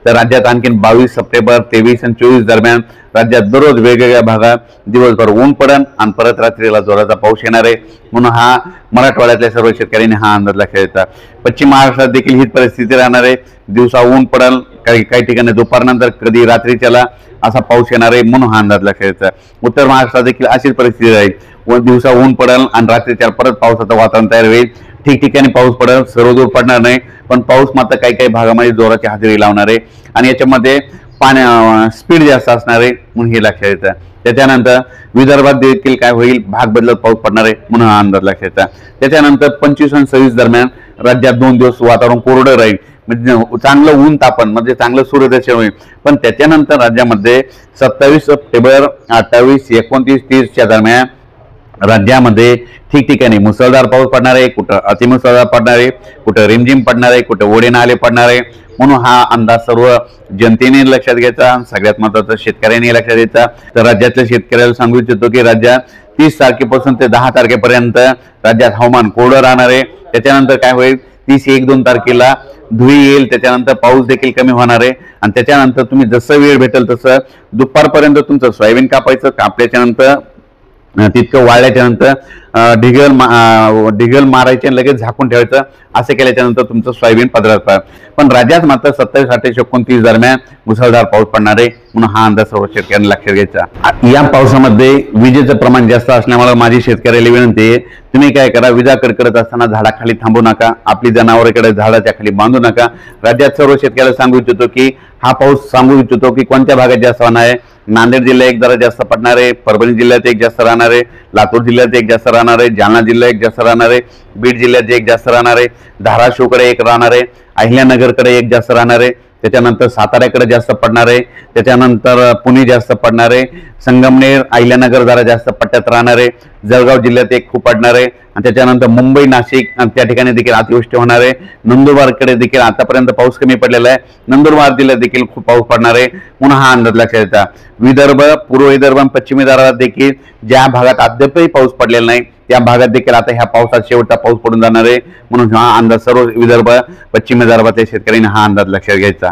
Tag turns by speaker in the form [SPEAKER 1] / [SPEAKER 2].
[SPEAKER 1] तर राज्यात आणखीन 22 सप्टेंबर 23 आणि 24 दरम्यान राज्यात दररोज वेगवेगळ्या भागात दिवसभर ऊन पडन आणि परत रात्रीला जोराचा पाऊस येणार आहे। म्हणून हा मराठवाड्यातल्या सर्व शेतकऱ्यांनी हा अंदाज लक्षात घ्यायचा। पश्चिम महाराष्ट्रात देखील हीच परिस्थिती राहणार आहे। दिवसा ऊन पडल, काही ठिकाणी दुपारनंतर कधी रात्रीच्याला असा पाऊस येणार आहे, म्हणून हा अंदाज लक्षात घ्यायचा। उत्तर महाराष्ट्रात देखील अशीच परिस्थिती राहील। दिवसा ऊन पडल आणि रात्रीच्या परत पावसाचं वातावरण तयार होईल। ठिकठिकाणी पाऊस पडेल, सर्वदूर पडणार नाही, पण पाऊस मात्र काही भागामध्ये जोराची हजेरी लावणार आहे आणि याच्यामध्ये स्पीड जास्त असणार आहे, म्हणून हे लक्षात येतं। त्याच्यानंतर विदर्भात देखील काय होईल, भाग बदलत पाऊस पडणार आहे, म्हणून हा अंदाज लक्षात येतं। त्याच्यानंतर 25 आणि 26 दरम्यान राज्यात 2 दिवस वातावरण कोरडं राहील, म्हणजे चांगलं ऊन तापन, म्हणजे चांगलं सूर्यदर्शन होईल। पण त्याच्यानंतर राज्यामध्ये 27 सप्टेंबर 28 29 30च्या दरम्यान राज्यामध्ये ठिकठिकाणी मुसळधार पाऊस पडणार आहे, कुठं अतिमुसळधार पडणार आहे, कुठं रिमझिम पडणार आहे, कुठं ओढे नाले पडणार आहे। म्हणून हा अंदाज सर्व जनतेने लक्षात घ्यायचा, सगळ्यात महत्त्वाचं शेतकऱ्यांनी लक्षात घ्यायचा। तर राज्यातल्या शेतकऱ्याला सांगू इच्छितो की राज्यात 30 तारखेपासून ते 10 तारखेपर्यंत राज्यात हवामान कोरडं राहणार आहे। त्याच्यानंतर काय होईल, 30-1-2 तारखेला धुळी येईल, त्याच्यानंतर पाऊस देखील कमी होणार आहे आणि त्याच्यानंतर तुम्ही जसं वेळ भेटेल तसं दुपारपर्यंत तुमचं सोयाबीन कापायचं। कापल्याच्या नंतर तितकं वाळल्याच्या नंतर ढिगल मारायचे आणि लगेच झाकून ठेवायचं। असं केल्याच्या नंतर तुमचं सोयाबीन पदरात पडेल। पण राज्यात मात्र 27 28 29 दरम्यान मुसळधार पाऊस पडणार आहे, म्हणून हा अंदाज सर्व शेतकऱ्यांनी लक्षात घ्यायचा। या पावसामध्ये विजेचं प्रमाण जास्त असल्यामुळे माझी शेतकऱ्याला विनंती आहे, तुम्ही काय करा, विजा कडकडत असताना झाडाखाली थांबू नका, आपली जनावरांकडे झाडाच्या खाली बांधू नका। राज्यात सर्व शेतकऱ्याला सांगू इच्छितो की हा पाऊस सांगू इच्छितो की कोणत्या भागात जास्त होणार आहे। नांदेड जिल्ह्यात एक जरा जास्त पडणार आहे, परभणी जिल्ह्यात एक जास्त राहणार आहे, लातूर जिल्ह्यात एक जास्त राहणार आहे, जालना जिल्ह्यात एक जास्त राहणार आहे, बीड जिल्ह्यात एक जास्त राहणार आहे, धाराशिवकडे एक राहणार आहे, अहिल्यानगरकडे एक जास्त राहणार आहे, त्याच्यानंतर साताऱ्याकडे जास्त पडणार आहे, त्याच्यानंतर पुणे जास्त पडणार आहे, संगमनेर अहिल्यानगर जरा जास्त पट्ट्यात राहणार आहे, जळगाव जिल्ह्यात एक खूप पडणार आहे आणि त्याच्यानंतर मुंबई नाशिक त्या ठिकाणी देखील अतिवृष्टी होणार आहे। नंदुरबारकडे देखील आतापर्यंत पाऊस कमी पडलेला आहे, नंदुरबार जिल्ह्यात देखील खूप पाऊस पडणार आहे, म्हणून हा अंदाज लक्षात येता। विदर्भ, पूर्व विदर्भ आणि पश्चिम विदर्भात देखील ज्या भागात अद्यापही पाऊस पडलेला नाही त्या भागात देखील आता ह्या पावसात शेवटचा पाऊस पडून जाणार आहे, म्हणून हा अंदाज सर्व विदर्भ पश्चिम विदर्भातल्या शेतकऱ्यांनी हा अंदाज लक्षात घ्यायचा।